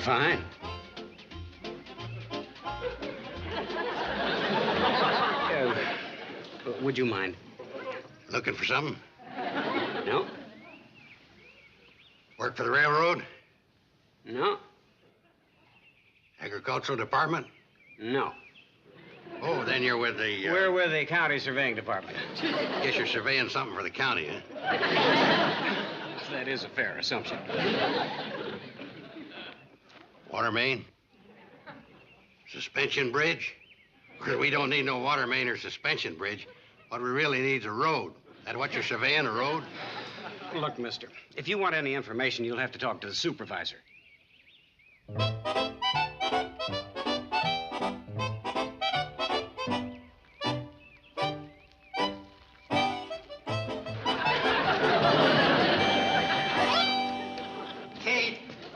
Fine. Would you mind? Looking for something? No. Work for the railroad? No. Agricultural department? No. Oh, then you're with the... We're with the county surveying department. Guess you're surveying something for the county, huh? That is a fair assumption. Water main? Suspension bridge? Well, we don't need no water main or suspension bridge. What we really need is a road. That what you're surveying, a road? Look, mister, if you want any information, you'll have to talk to the supervisor.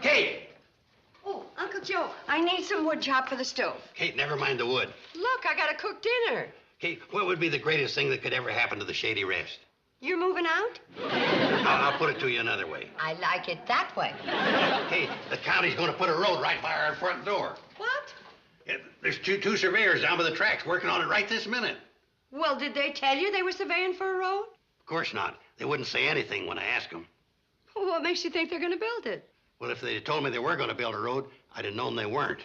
Kate! Oh, Uncle Joe, I need some wood chop for the stove. Kate, never mind the wood. Look, I gotta cook dinner. Kate, what would be the greatest thing that could ever happen to the Shady Rest? You're moving out? I'll put it to you another way. I like it that way. Kate, the county's going to put a road right by our front door. What? Yeah, there's two surveyors down by the tracks working on it right this minute. Well, did they tell you they were surveying for a road? Of course not. They wouldn't say anything when I asked them. Well, what makes you think they're gonna build it? Well, if they'd told me they were going to build a road, I'd have known they weren't.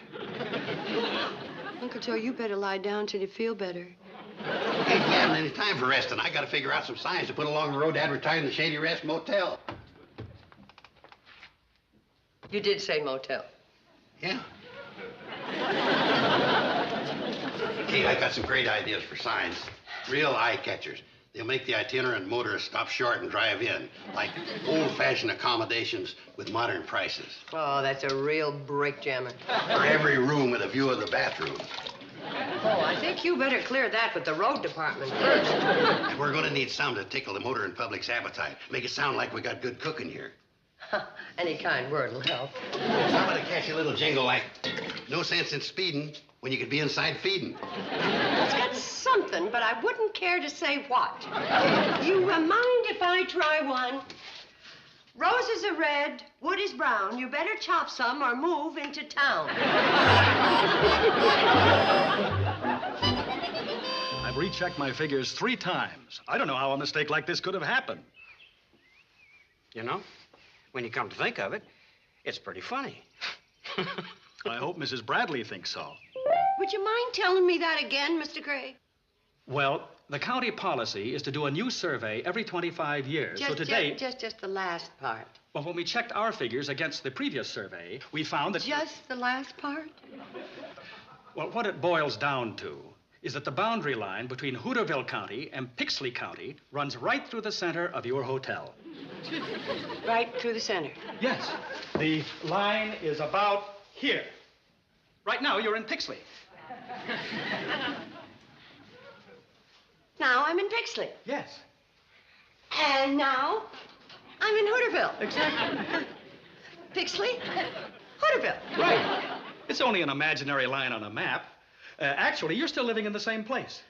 Uncle Joe, you better lie down till you feel better. Hey, you haven't any time for resting. I got to figure out some signs to put along the road advertising the Shady Rest Motel. You did say motel. Yeah. Hey, I got some great ideas for signs. Real eye-catchers. They'll make the itinerant motorist stop short and drive in, like old-fashioned accommodations with modern prices. Oh, that's a real brake jammer. For every room with a view of the bathroom. Oh, I think you better clear that with the road department first. And we're going to need some to tickle the motor and public's appetite. Make it sound like we got good cooking here. Any kind word will help. How about a catchy little jingle like, no sense in speeding when you could be inside feeding? It's got something, but I wouldn't care to say what. You mind if I try one? Roses are red, wood is brown. You better chop some or move into town. I've rechecked my figures 3 times. I don't know how a mistake like this could have happened. You know, when you come to think of it, it's pretty funny. I hope Mrs. Bradley thinks so. Would you mind telling me that again, Mr. Gray? Well, the county policy is to do a new survey every 25 years. So today... Just the last part. Well, when we checked our figures against the previous survey, we found that... Just the last part? Well, what it boils down to is that the boundary line between Hooterville County and Pixley County runs right through the center of your hotel. Right through the center? Yes. The line is about here. Right now, you're in Pixley. Now I'm in Pixley. Yes. And now I'm in Hooterville. Exactly. Pixley, Hooterville. Right. It's only an imaginary line on a map. Actually, you're still living in the same place.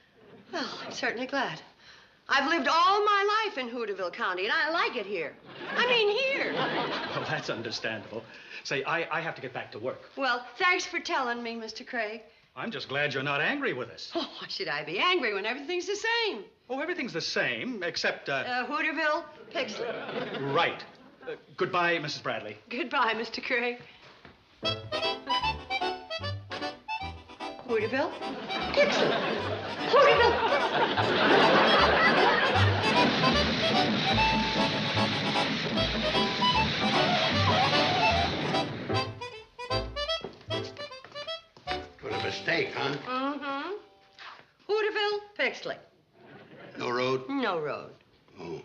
Well, I'm certainly glad. I've lived all my life in Hooterville County, and I like it here. I mean, here. Well, that's understandable. Say, I have to get back to work. Well, thanks for telling me, Mr. Craig. I'm just glad you're not angry with us. Oh, why should I be angry when everything's the same? Oh, everything's the same, except, Hooterville, Pixley. Right. Goodbye, Mrs. Bradley. Goodbye, Mr. Craig. Hooterville, Pixley. Hooterville. What a mistake, huh? Mm-hmm. Hooterville, Pixley. No road? No road. Oh.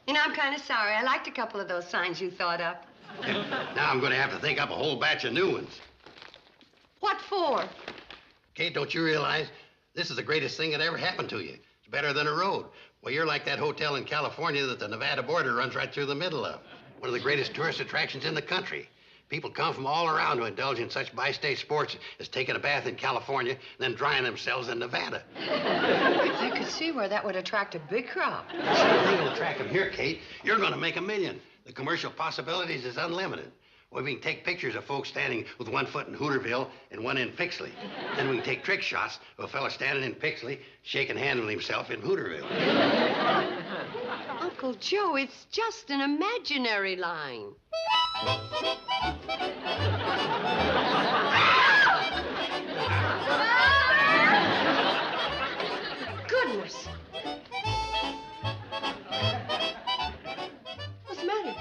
You know, I'm kind of sorry. I liked a couple of those signs you thought up. Now I'm going to have to think up a whole batch of new ones. What for? Kate, don't you realize this is the greatest thing that ever happened to you? It's better than a road. Well, you're like that hotel in California that the Nevada border runs right through the middle of. One of the greatest tourist attractions in the country. People come from all around to indulge in such bi-state sports as taking a bath in California and then drying themselves in Nevada. I could see where that would attract a big crowd. Same thing will attract them here, Kate. You're going to make $1 million. The commercial possibilities is unlimited. Well, we can take pictures of folks standing with one foot in Hooterville and one in Pixley. Then we can take trick shots of a fella standing in Pixley, shaking hands with himself in Hooterville. Uncle Joe, it's just an imaginary line. Goodness. What's the matter?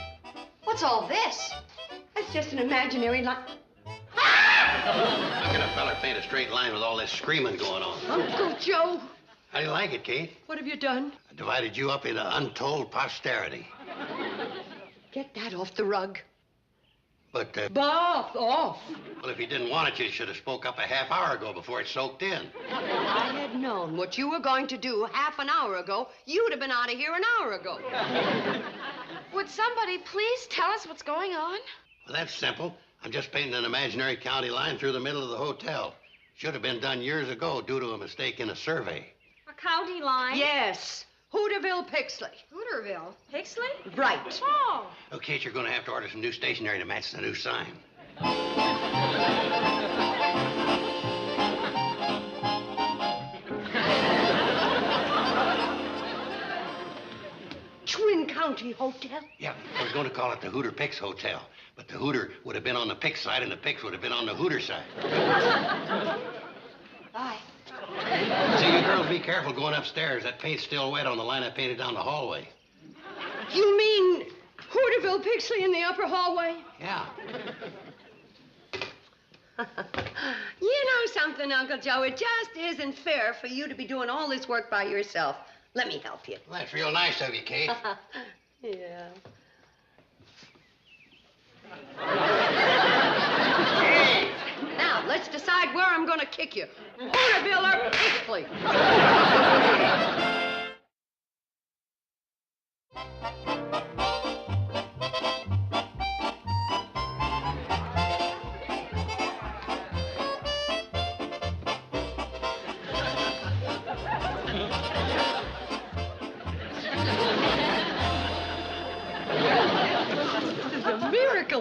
What's all this? That's just an imaginary line. How can a fella paint a straight line with all this screaming going on? Uncle Joe. How do you like it, Kate? What have you done? I divided you up into untold posterity. Get that off the rug. But, Off. well, if you didn't want it, you should have spoke up a half hour ago before it soaked in. If I had known what you were going to do half an hour ago, you'd have been out of here an hour ago. Would somebody please tell us what's going on? Well, that's simple. I'm just painting an imaginary county line through the middle of the hotel. Should have been done years ago due to a mistake in a survey. A county line? Yes. Hooterville, Pixley. Hooterville. Pixley? Right. Oh. Oh, Kate, you're going to have to order some new stationery to match the new sign. Twin County Hotel. Yeah, I was going to call it the Hooter Pix Hotel, but the Hooter would have been on the Pix side and the Pix would have been on the Hooter side. Bye. See, you girls be careful going upstairs. That paint's still wet on the line I painted down the hallway. You mean Hooterville, Pixley in the upper hallway? Yeah. You know something, Uncle Joe? It just isn't fair for you to be doing all this work by yourself. Let me help you. Well, that's real nice of you, Kate. Yeah. Hey! Now, let's decide where I'm going to kick you. Hooterville or Pixley?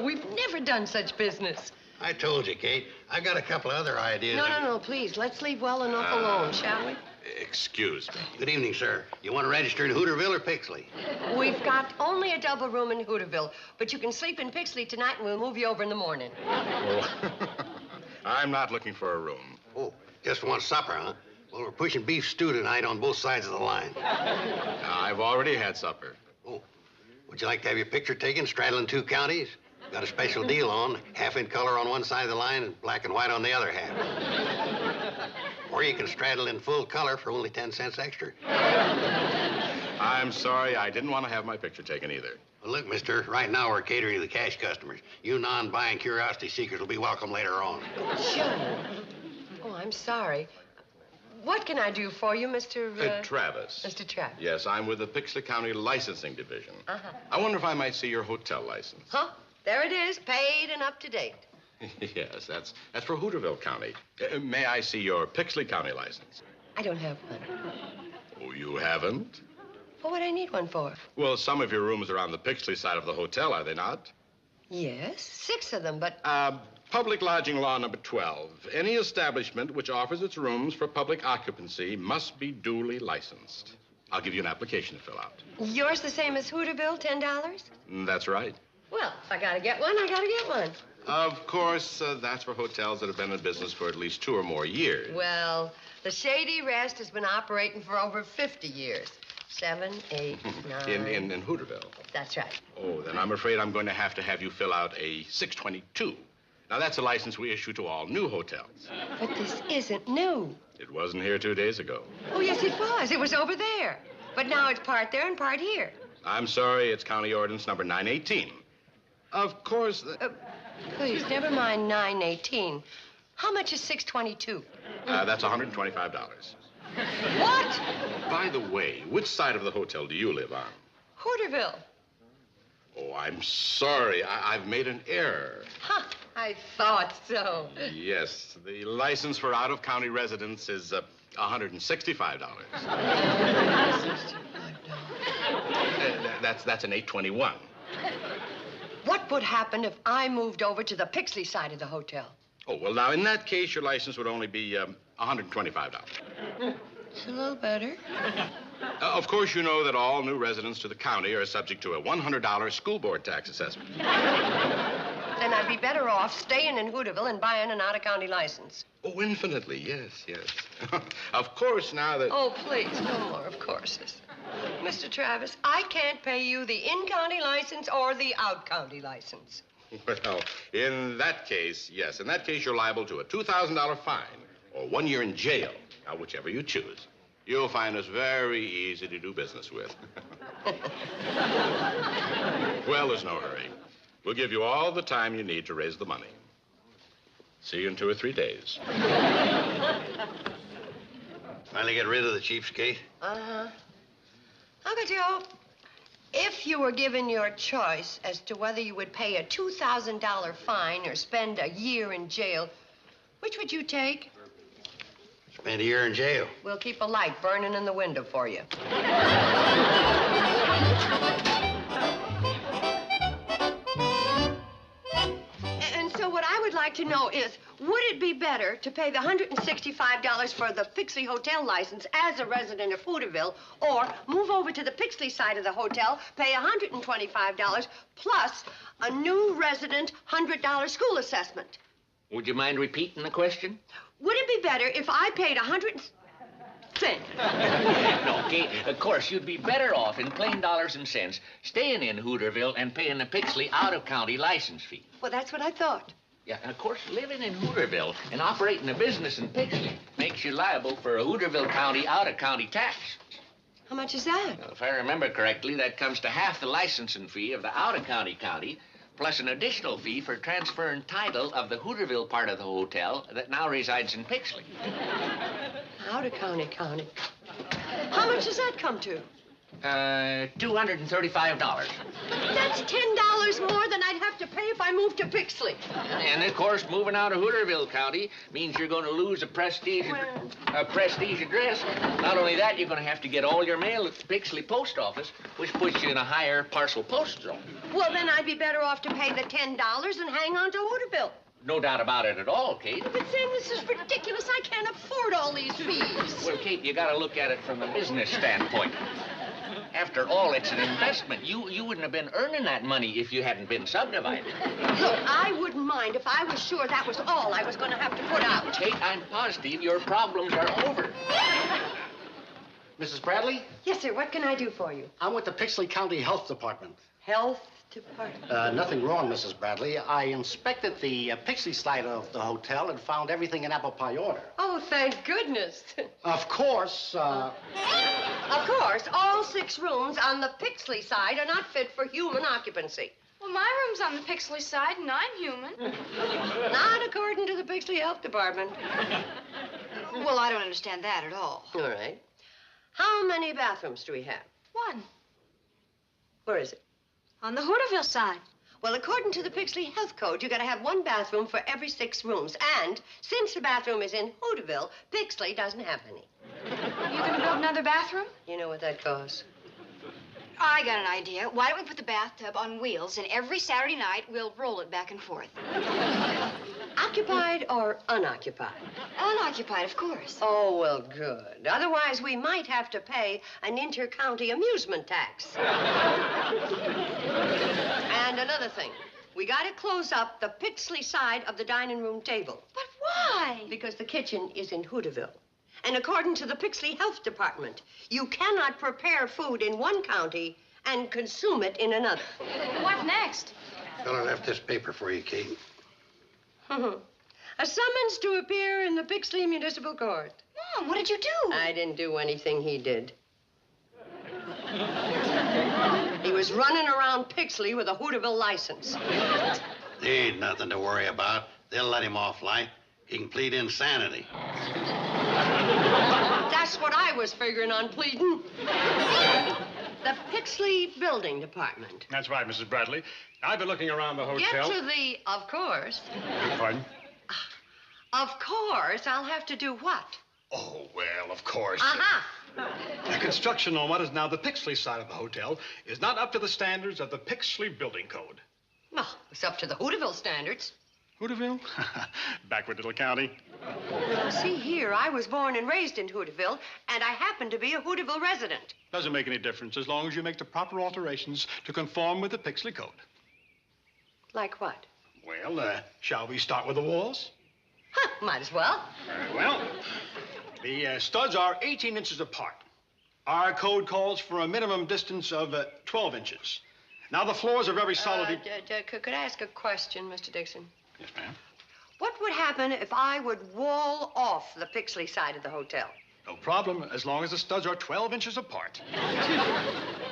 We've never done such business. I told you, Kate. I got a couple of other ideas. No, please. Let's leave well enough alone, shall we? Excuse me. Good evening, sir. You want to register in Hooterville or Pixley? We've got only a double room in Hooterville, but you can sleep in Pixley tonight and we'll move you over in the morning. Oh, I'm not looking for a room. Oh, just want supper, huh? Well, we're pushing beef stew tonight on both sides of the line. I've already had supper. Oh, would you like to have your picture taken straddling two counties? Got a special deal on, half in color on one side of the line and black and white on the other half. Or you can straddle in full color for only 10 cents extra. I'm sorry, I didn't want to have my picture taken either. Well, look, mister, right now we're catering to the cash customers. You non-buying curiosity seekers will be welcome later on. Joe. Oh, I'm sorry. What can I do for you, Mr. Travis. Mr. Travis? Yes, I'm with the Pixley County Licensing Division. Uh-huh. I wonder if I might see your hotel license. Huh? There it is, paid and up to date. Yes, that's for Hooterville County. May I see your Pixley County license? I don't have one. Oh, you haven't? What would I need one for? Well, some of your rooms are on the Pixley side of the hotel, are they not? Yes, 6 of them, but... Public Lodging Law number 12. Any establishment which offers its rooms for public occupancy must be duly licensed. I'll give you an application to fill out. Yours the same as Hooterville, $10? That's right. Well, if I gotta get one, I gotta get one. Of course, that's for hotels that have been in business for at least 2 or more years. Well, the Shady Rest has been operating for over 50 years. 7, 8, 9... In Hooterville? That's right. Oh, then I'm afraid I'm going to have you fill out a 622. Now, that's a license we issue to all new hotels. But this isn't new. It wasn't here 2 days ago. Oh, yes, it was. It was over there. But now it's part there and part here. I'm sorry, it's County Ordinance number 918. Of course... Please, never mind 918. How much is 622? That's $125. What? By the way, which side of the hotel do you live on? Hooterville. Oh, I'm sorry. I've made an error. Huh, I thought so. Yes, the license for out-of-county residents is $165. $165. That's an 821. What would happen if I moved over to the Pixley side of the hotel? Oh, well, now, in that case, your license would only be $125. It's a little better. Of course, you know that all new residents to the county are subject to a $100 school board tax assessment. Then I'd be better off staying in Hooterville and buying an out-of-county license. Oh, infinitely, yes, yes. Of course, now that... Oh, please, no more of courses. Mr. Travis, I can't pay you the in-county license or the out-county license. Well, in that case, yes. In that case, you're liable to a $2,000 fine or 1 year in jail. Now, whichever you choose. You'll find us very easy to do business with. Well, there's no hurry. We'll give you all the time you need to raise the money. See you in 2 or 3 days. Finally get rid of the cheapskate? Uh-huh. Uncle Joe, if you were given your choice as to whether you would pay a $2,000 fine or spend a year in jail, which would you take? Spend a year in jail. We'll keep a light burning in the window for you. And so what I would like to know is, would it be better to pay the $165 for the Pixley hotel license as a resident of Hooterville, or move over to the Pixley side of the hotel, pay $125 plus a new resident $100 school assessment? Would you mind repeating the question? Would it be better if I paid $100? No, Kate, of course, you'd be better off in plain dollars and cents staying in Hooterville and paying the Pixley out-of-county license fee. Well, that's what I thought. Yeah, and of course, living in Hooterville and operating a business in Pixley makes you liable for a Hooterville County out-of-county tax. How much is that? Now, if I remember correctly, that comes to half the licensing fee of the out-of-county county, plus an additional fee for transferring title of the Hooterville part of the hotel that now resides in Pixley. Out-of-county county. How much does that come to? $235. That's $10 more than I'd have to pay if I moved to Pixley. And, of course, moving out of Hooterville County means you're going to lose a prestige address. Not only that, you're going to have to get all your mail at the Pixley post office, which puts you in a higher parcel post zone. Well, then I'd be better off to pay the $10 and hang on to Hooterville. No doubt about it at all, Kate. But, Sam, this is ridiculous. I can't afford all these fees. Well, Kate, you got to look at it from a business standpoint. After all, it's an investment. You wouldn't have been earning that money if you hadn't been subdivided. Look, I wouldn't mind if I was sure that was all I was going to have to put out. Kate, I'm positive your problems are over. Mrs. Bradley? Yes, sir. What can I do for you? I'm with the Pixley County Health Department. Health Department? Nothing wrong, Mrs. Bradley. I inspected the Pixley side of the hotel and found everything in apple pie order. Oh, thank goodness. Of course, Of course, all 6 rooms on the Pixley side are not fit for human occupancy. Well, my room's on the Pixley side, and I'm human. Not according to the Pixley Health Department. Well, I don't understand that at all. All right. How many bathrooms do we have? 1. Where is it? On the Hooterville side. Well, according to the Pixley Health Code, you got to have 1 bathroom for every 6 rooms. And since the bathroom is in Hooterville, Pixley doesn't have any. You gonna build another bathroom? You know what that costs? I got an idea. Why don't we put the bathtub on wheels, and every Saturday night we'll roll it back and forth. Occupied or unoccupied? Unoccupied, of course. Oh, well, good. Otherwise, we might have to pay an inter-county amusement tax. And another thing. We got to close up the Pixley side of the dining room table. But why? Because the kitchen is in Hooterville. And according to the Pixley Health Department, you cannot prepare food in one county and consume it in another. What next? Fella left this paper for you, Kate. A summons to appear in the Pixley Municipal Court. Mom, what did you do? I didn't do anything he did. He was running around Pixley with a Hooterville license. There ain't nothing to worry about. They'll let him off light. He can plead insanity. That's what I was figuring on pleading. The Pixley Building Department. That's right, Mrs. Bradley. I've been looking around the hotel. Get to the, of course. Pardon? Of course, I'll have to do what? Oh, well, of course. Uh-huh. The construction on what is now the Pixley side of the hotel is not up to the standards of the Pixley Building Code. Well, it's up to the Hooterville standards. Hooterville? Backward little county. Now, see here, I was born and raised in Hooterville, and I happen to be a Hooterville resident. Doesn't make any difference as long as you make the proper alterations to conform with the Pixley Code. Like what? Well, shall we start with the walls? Huh, might as well. Very well. The studs are 18 inches apart. Our code calls for a minimum distance of 12 inches. Now, the floors are very solid. Could I ask a question, Mr. Dixon? Yes, ma'am. What would happen if I would wall off the Pixley side of the hotel? No problem, as long as the studs are 12 inches apart.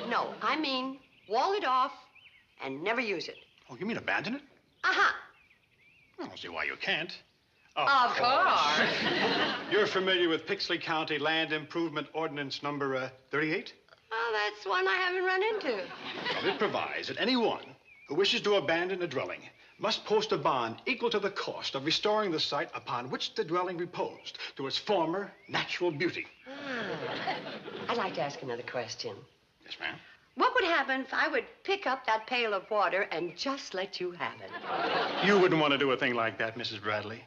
No, I mean wall it off and never use it. Oh, you mean abandon it? Uh-huh. I don't see why you can't. Of course. You're familiar with Pixley County Land Improvement Ordinance number 38? Well, that's one I haven't run into. Well, it provides that anyone who wishes to abandon a dwelling must post a bond equal to the cost of restoring the site upon which the dwelling reposed to its former natural beauty. I'd like to ask another question. Yes, ma'am. What would happen if I would pick up that pail of water and just let you have it? You wouldn't want to do a thing like that, Mrs. Bradley.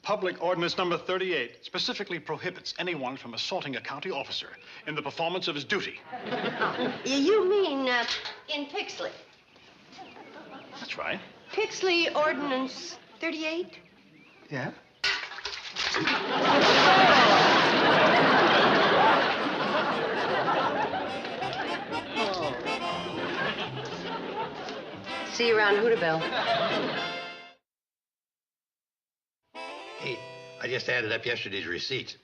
Public Ordinance number 38 specifically prohibits anyone from assaulting a county officer in the performance of his duty. You mean in Pixley? That's right. Pixley Ordinance 38? Yeah? See you around Hooterville. Hey, I just added up yesterday's receipts.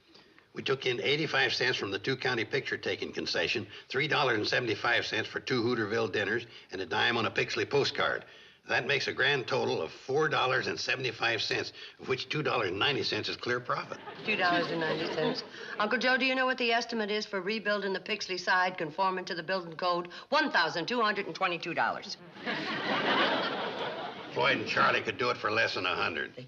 We took in 85 cents from the two-county picture-taking concession, $3.75 for 2 Hooterville dinners, and a dime on a Pixley postcard. That makes a grand total of $4.75, of which $2.90 is clear profit. $2.90. Uncle Joe, do you know what the estimate is for rebuilding the Pixley side conforming to the building code? $1,222. Floyd and Charlie could do it for less than $100. They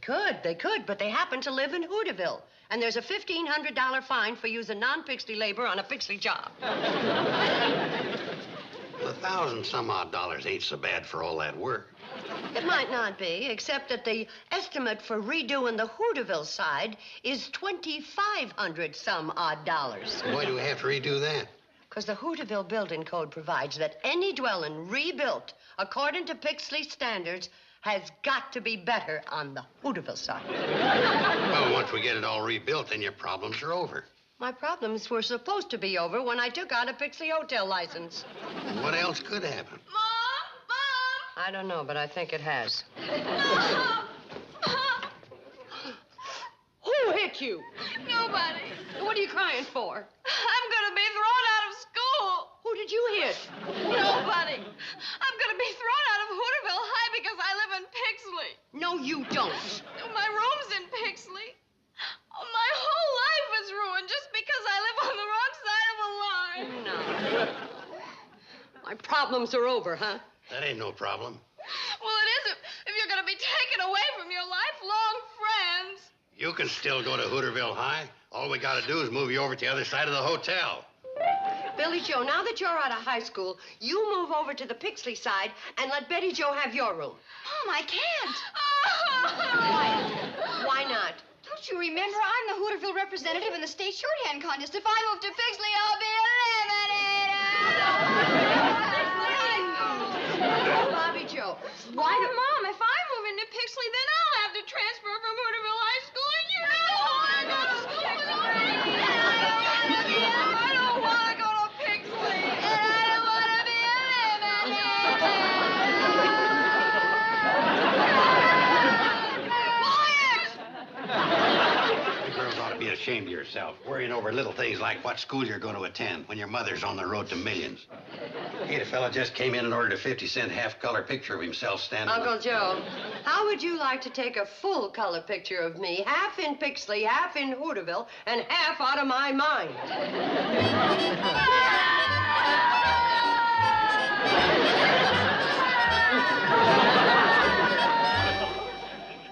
could, but they happen to live in Hooterville. And there's a $1,500 fine for using non-Pixley labor on a Pixley job. $1,000-some-odd ain't so bad for all that work. It might not be, except that the estimate for redoing the Hooterville side is $2,500-some-odd. Why do we have to redo that? Because the Hooterville building code provides that any dwelling rebuilt according to Pixley standards has got to be better on the Hooterville side. Well, once we get it all rebuilt, then your problems are over. My problems were supposed to be over when I took out a Pixley hotel license. What else could happen? I don't know, but I think it has. Who hit you? Nobody. What are you crying for? I'm gonna be thrown out of school. Who did you hit? Nobody. I'm gonna be thrown out of Hooterville High because I live in Pixley. No, you don't. My room's in Pixley. My whole life is ruined just because I live on the wrong side of a line. No. My problems are over, huh? That ain't no problem. Well, it is if you're gonna be taken away from your lifelong friends. You can still go to Hooterville High. All we gotta do is move you over to the other side of the hotel. Billy Joe, now that you're out of high school, you move over to the Pixley side and let Betty Jo have your room. Mom, I can't. Why not? Don't you remember? I'm the Hooterville representative in the state shorthand contest. If I move to Pixley, I'll be eliminated. Bobby Joe, Why, Mom, if I move into Pixley, then I'll have to transfer from Hooterville High School, and you know I want to go to school with I don't want to go to Pixley, and I don't want to be eliminated. You girls ought to be ashamed of yourself, worrying over little things like what school you're going to attend when your mother's on the road to millions. Hey, the fella just came in and ordered a 50-cent half-color picture of himself standing... Uncle Joe, how would you like to take a full-color picture of me, half in Pixley, half in Hooterville, and half out of my mind?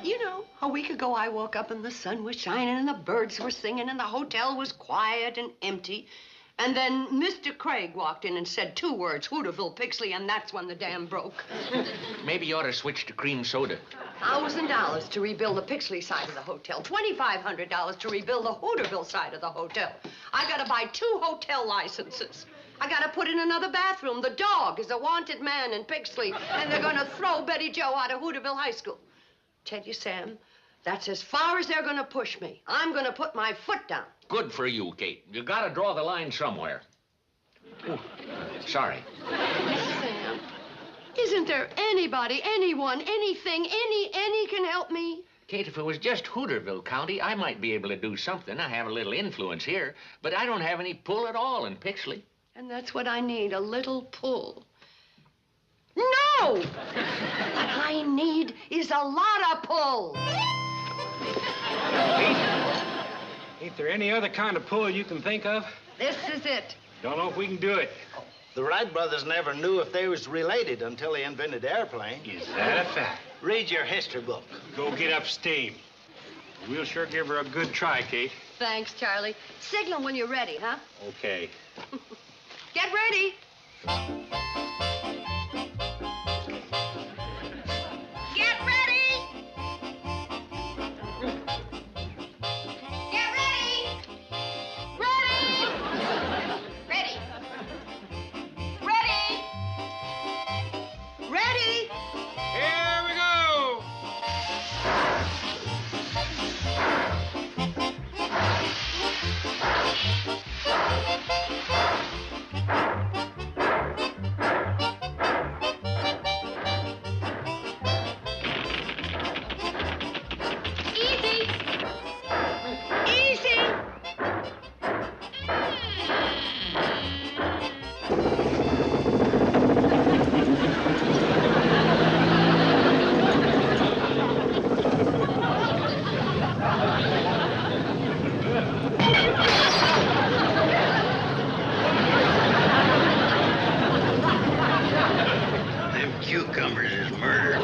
You know, a week ago I woke up and the sun was shining and the birds were singing and the hotel was quiet and empty. And then Mr. Craig walked in and said 2 words, Hooterville, Pixley, and that's when the dam broke. Maybe you ought to switch to cream soda. $1,000 to rebuild the Pixley side of the hotel. $2,500 to rebuild the Hooterville side of the hotel. I gotta buy 2 hotel licenses. I gotta put in another bathroom. The dog is a wanted man in Pixley, and they're gonna throw Betty Jo out of Hooterville High School. Tell you, Sam, that's as far as they're gonna push me. I'm gonna put my foot down. Good for you, Kate. You gotta draw the line somewhere. Ooh, sorry. Sam, isn't there anybody, anyone, anything, any can help me? Kate, if it was just Hooterville County, I might be able to do something. I have a little influence here, but I don't have any pull at all in Pixley. And that's what I need, a little pull. No! What I need is a lot of pull. Ain't there any other kind of pull you can think of? This is it. Don't know if we can do it. The Wright brothers never knew if they was related until they invented the airplane. Is that a fact? Read your history book. Go get up steam. We'll sure give her a good try, Kate. Thanks, Charlie. Signal when you're ready, huh? Okay. Get ready. Get ready! Get ready! Ready! Ready! Ready! Ready? Here we go! Easy! Easy. Them cucumbers is murder.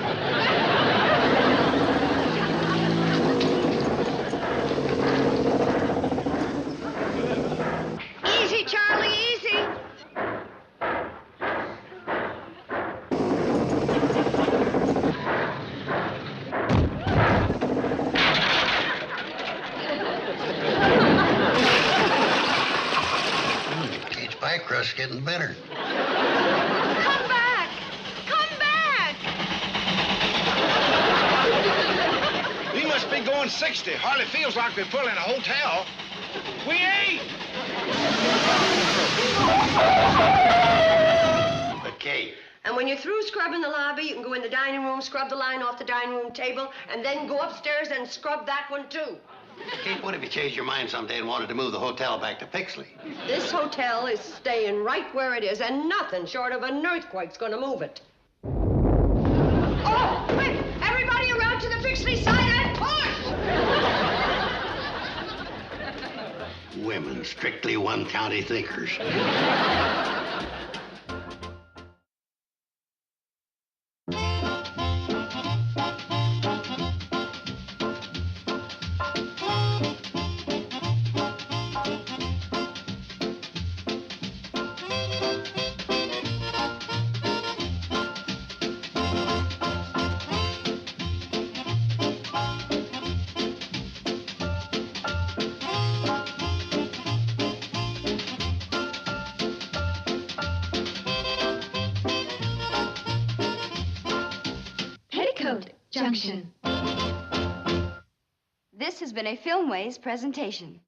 Easy, Charlie, easy. Kate's pie crust's getting better. Come back. Come back. We must be going 60. Hardly feels like we're pulling a hotel. We ain't! But Kate, And when you're through scrubbing the lobby, you can go in the dining room, scrub the line off the dining room table, and then go upstairs and scrub that one, too. Kate, what if you changed your mind someday and wanted to move the hotel back to Pixley? This hotel is staying right where it is, and nothing short of an earthquake's gonna move it. Oh, quick! Everybody around to the Pixley side and push! Women, strictly one county thinkers. Petticoat Junction. This has been a Filmways presentation.